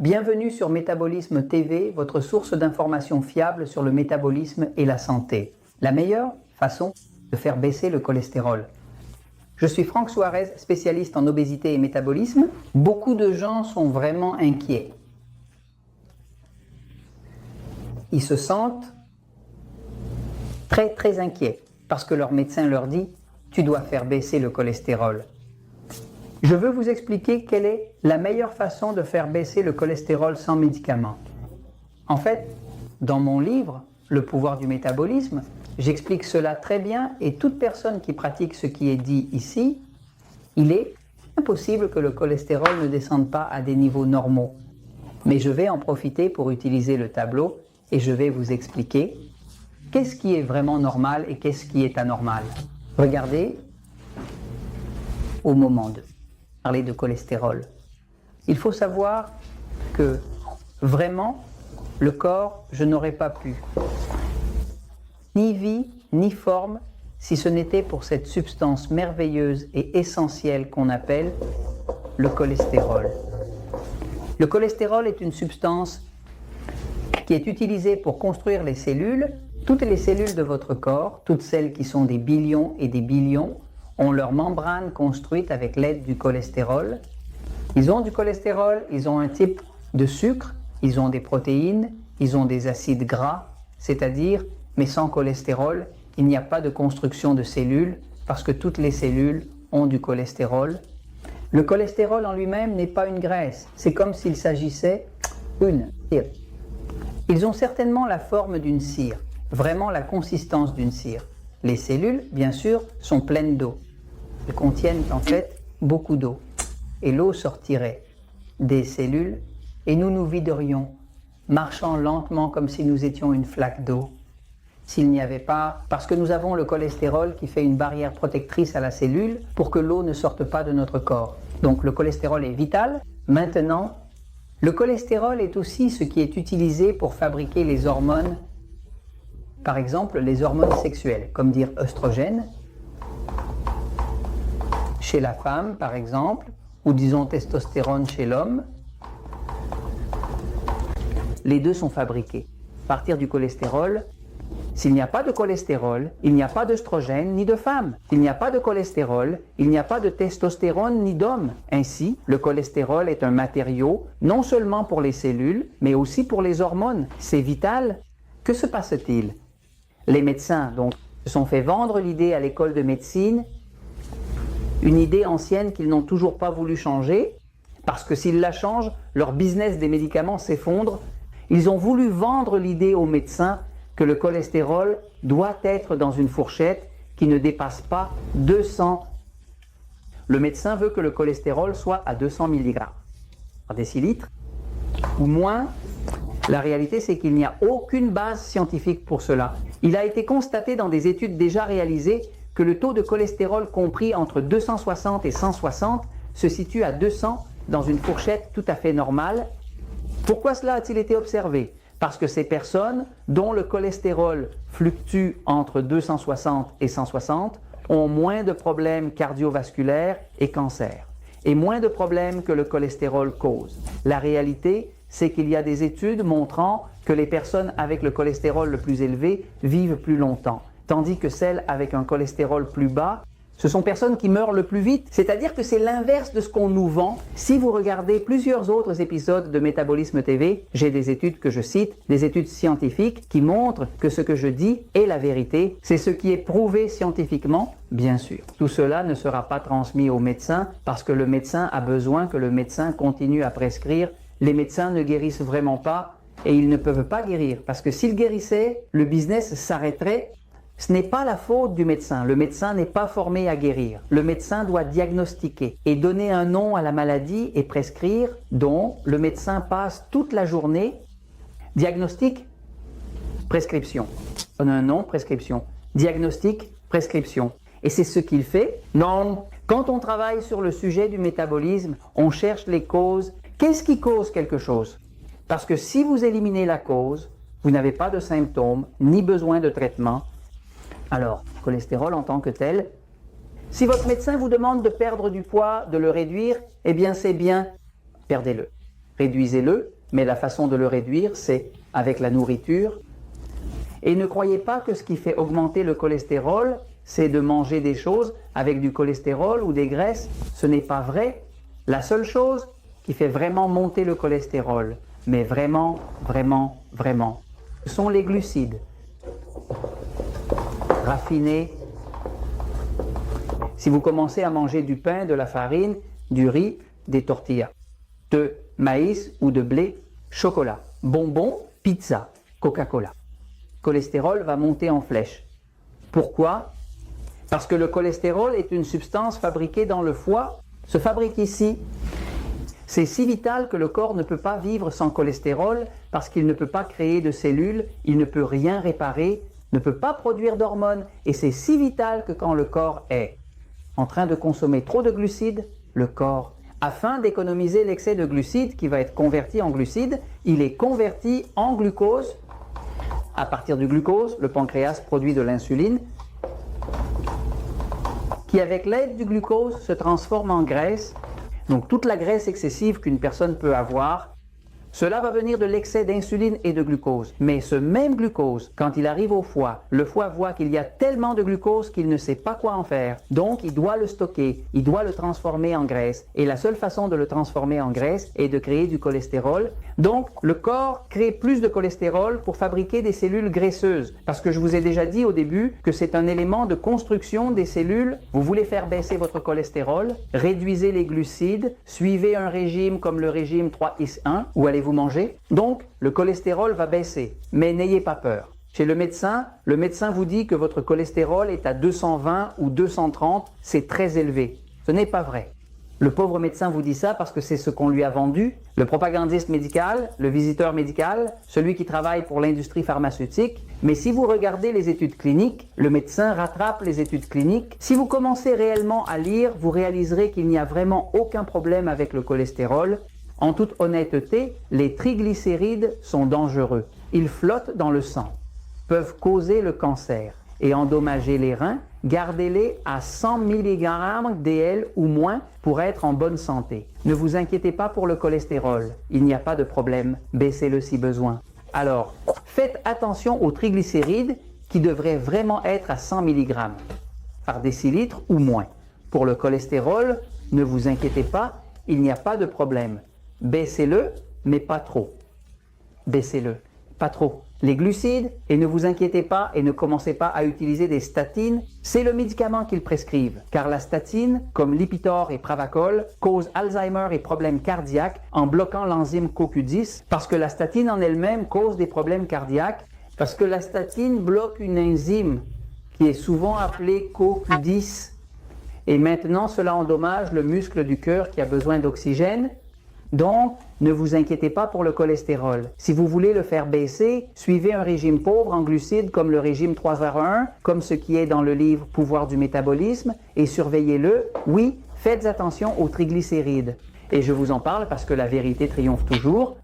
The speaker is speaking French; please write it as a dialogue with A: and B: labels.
A: Bienvenue sur Métabolisme TV, votre source d'informations fiables sur le métabolisme et la santé. La meilleure façon de faire baisser le cholestérol. Je suis Franck Suarez, spécialiste en obésité et métabolisme. Beaucoup de gens sont vraiment inquiets. Ils se sentent très inquiets parce que leur médecin leur dit « tu dois faire baisser le cholestérol ». Je veux vous expliquer quelle est la meilleure façon de faire baisser le cholestérol sans médicaments. En fait, dans mon livre « Le pouvoir du métabolisme », j'explique cela très bien et toute personne qui pratique ce qui est dit ici, il est impossible que le cholestérol ne descende pas à des niveaux normaux. Mais je vais en profiter pour utiliser le tableau et je vais vous expliquer qu'est-ce qui est vraiment normal et qu'est-ce qui est anormal. Regardez au moment de parler de cholestérol. Il faut savoir que vraiment, le corps, je n'aurais pas pu ni vie, ni forme, si ce n'était pour cette substance merveilleuse et essentielle qu'on appelle le cholestérol. Le cholestérol est une substance qui est utilisée pour construire les cellules. Toutes les cellules de votre corps, toutes celles qui sont des billions et des billions, ont leur membrane construite avec l'aide du cholestérol. Ils ont du cholestérol, ils ont un type de sucre, ils ont des protéines, ils ont des acides gras, c'est-à-dire, mais sans cholestérol, il n'y a pas de construction de cellules parce que toutes les cellules ont du cholestérol. Le cholestérol en lui-même n'est pas une graisse, c'est comme s'il s'agissait d'une cire. Ils ont certainement la forme d'une cire, vraiment la consistance d'une cire. Les cellules, bien sûr, sont pleines d'eau. Elles contiennent en fait beaucoup d'eau. Et l'eau sortirait des cellules et nous nous viderions, marchant lentement comme si nous étions une flaque d'eau. S'il n'y avait pas, parce que nous avons le cholestérol qui fait une barrière protectrice à la cellule pour que l'eau ne sorte pas de notre corps. Donc le cholestérol est vital. Maintenant, le cholestérol est aussi ce qui est utilisé pour fabriquer les hormones. Par exemple, les hormones sexuelles, comme dire œstrogène, chez la femme par exemple, ou disons testostérone chez l'homme. Les deux sont fabriqués à partir du cholestérol. S'il n'y a pas de cholestérol, il n'y a pas d'œstrogène ni de femme. S'il n'y a pas de cholestérol, il n'y a pas de testostérone ni d'homme. Ainsi, le cholestérol est un matériau non seulement pour les cellules, mais aussi pour les hormones. C'est vital. Que se passe-t-il? Les médecins donc se sont fait vendre l'idée à l'école de médecine, une idée ancienne qu'ils n'ont toujours pas voulu changer, parce que s'ils la changent, leur business des médicaments s'effondre. Ils ont voulu vendre l'idée aux médecins que le cholestérol doit être dans une fourchette qui ne dépasse pas 200. Le médecin veut que le cholestérol soit à 200 mg par décilitre ou moins. La réalité, c'est qu'il n'y a aucune base scientifique pour cela. Il a été constaté dans des études déjà réalisées que le taux de cholestérol compris entre 260 et 160 se situe à 200 dans une fourchette tout à fait normale. Pourquoi cela a-t-il été observé? Parce que ces personnes dont le cholestérol fluctue entre 260 et 160 ont moins de problèmes cardiovasculaires et cancer, et moins de problèmes que le cholestérol cause. La réalité, c'est qu'il y a des études montrant que les personnes avec le cholestérol le plus élevé vivent plus longtemps, tandis que celles avec un cholestérol plus bas, ce sont personnes qui meurent le plus vite. C'est-à-dire que c'est l'inverse de ce qu'on nous vend. Si vous regardez plusieurs autres épisodes de Métabolisme TV, j'ai des études que je cite, des études scientifiques qui montrent que ce que je dis est la vérité. C'est ce qui est prouvé scientifiquement, bien sûr. Tout cela ne sera pas transmis au médecin parce que le médecin a besoin que le médecin continue à prescrire. Les médecins ne guérissent vraiment pas et ils ne peuvent pas guérir parce que s'ils guérissaient, le business s'arrêterait. Ce n'est pas la faute du médecin. Le médecin n'est pas formé à guérir. Le médecin doit diagnostiquer et donner un nom à la maladie et prescrire, dont le médecin passe toute la journée. Diagnostic, prescription. Donne un nom, prescription. Diagnostic, prescription. Et c'est ce qu'il fait. Non. Quand on travaille sur le sujet du métabolisme, on cherche les causes. Qu'est-ce qui cause quelque chose? Parce que si vous éliminez la cause, vous n'avez pas de symptômes, ni besoin de traitement. Alors, cholestérol en tant que tel, si votre médecin vous demande de perdre du poids, de le réduire, eh bien c'est bien, perdez-le. réduisez-le, mais la façon de le réduire, c'est avec la nourriture. Et ne croyez pas que ce qui fait augmenter le cholestérol, c'est de manger des choses avec du cholestérol ou des graisses. Ce n'est pas vrai. La seule chose qui fait vraiment monter le cholestérol, mais vraiment, ce sont les glucides. Raffinés. Si vous commencez à manger du pain, de la farine, du riz, des tortillas, de maïs ou de blé, chocolat, bonbons, pizza, Coca-Cola, le cholestérol va monter en flèche. Pourquoi? Parce que le cholestérol est une substance fabriquée dans le foie, se fabrique ici. C'est si vital que le corps ne peut pas vivre sans cholestérol parce qu'il ne peut pas créer de cellules, il ne peut rien réparer, ne peut pas produire d'hormones. Et c'est si vital que quand le corps est en train de consommer trop de glucides, le corps, afin d'économiser l'excès de glucides qui va être converti en glucides, il est converti en glucose. À partir du glucose, le pancréas produit de l'insuline qui, avec l'aide du glucose, se transforme en graisse. Donc toute la graisse excessive qu'une personne peut avoir, cela va venir de l'excès d'insuline et de glucose. Mais ce même glucose, quand il arrive au foie, le foie voit qu'il y a tellement de glucose qu'il ne sait pas quoi en faire. Donc il doit le stocker, il doit le transformer en graisse. Et la seule façon de le transformer en graisse est de créer du cholestérol. Donc le corps crée plus de cholestérol pour fabriquer des cellules graisseuses. Parce que je vous ai déjà dit au début que c'est un élément de construction des cellules. Vous voulez faire baisser votre cholestérol, réduisez les glucides, suivez un régime comme le régime 3-1 où allez-vous manger. Donc le cholestérol va baisser. Mais n'ayez pas peur. Chez le médecin vous dit que votre cholestérol est à 220 ou 230, c'est très élevé. Ce n'est pas vrai. Le pauvre médecin vous dit ça parce que c'est ce qu'on lui a vendu. Le propagandiste médical, le visiteur médical, celui qui travaille pour l'industrie pharmaceutique. Mais si vous regardez les études cliniques, le médecin rattrape les études cliniques. Si vous commencez réellement à lire, vous réaliserez qu'il n'y a vraiment aucun problème avec le cholestérol. En toute honnêteté, les triglycérides sont dangereux. Ils flottent dans le sang, peuvent causer le cancer et endommager les reins. Gardez-les à 100 mg DL ou moins pour être en bonne santé. Ne vous inquiétez pas pour le cholestérol, il n'y a pas de problème, baissez-le si besoin. Alors, faites attention aux triglycérides qui devraient vraiment être à 100 mg par décilitre ou moins. Pour le cholestérol, ne vous inquiétez pas, il n'y a pas de problème. Baissez-le, mais pas trop. Baissez-le, pas trop. Les glucides, et ne vous inquiétez pas et ne commencez pas à utiliser des statines, c'est le médicament qu'ils prescrivent. Car la statine, comme Lipitor et Pravachol, cause Alzheimer et problèmes cardiaques en bloquant l'enzyme CoQ10, parce que la statine en elle-même cause des problèmes cardiaques, parce que la statine bloque une enzyme qui est souvent appelée CoQ10. Et maintenant, cela endommage le muscle du cœur qui a besoin d'oxygène. Donc, ne vous inquiétez pas pour le cholestérol. Si vous voulez le faire baisser, suivez un régime pauvre en glucides comme le régime 3-1, comme ce qui est dans le livre Pouvoir du métabolisme, et surveillez-le. Oui, faites attention aux triglycérides. Et je vous en parle parce que la vérité triomphe toujours.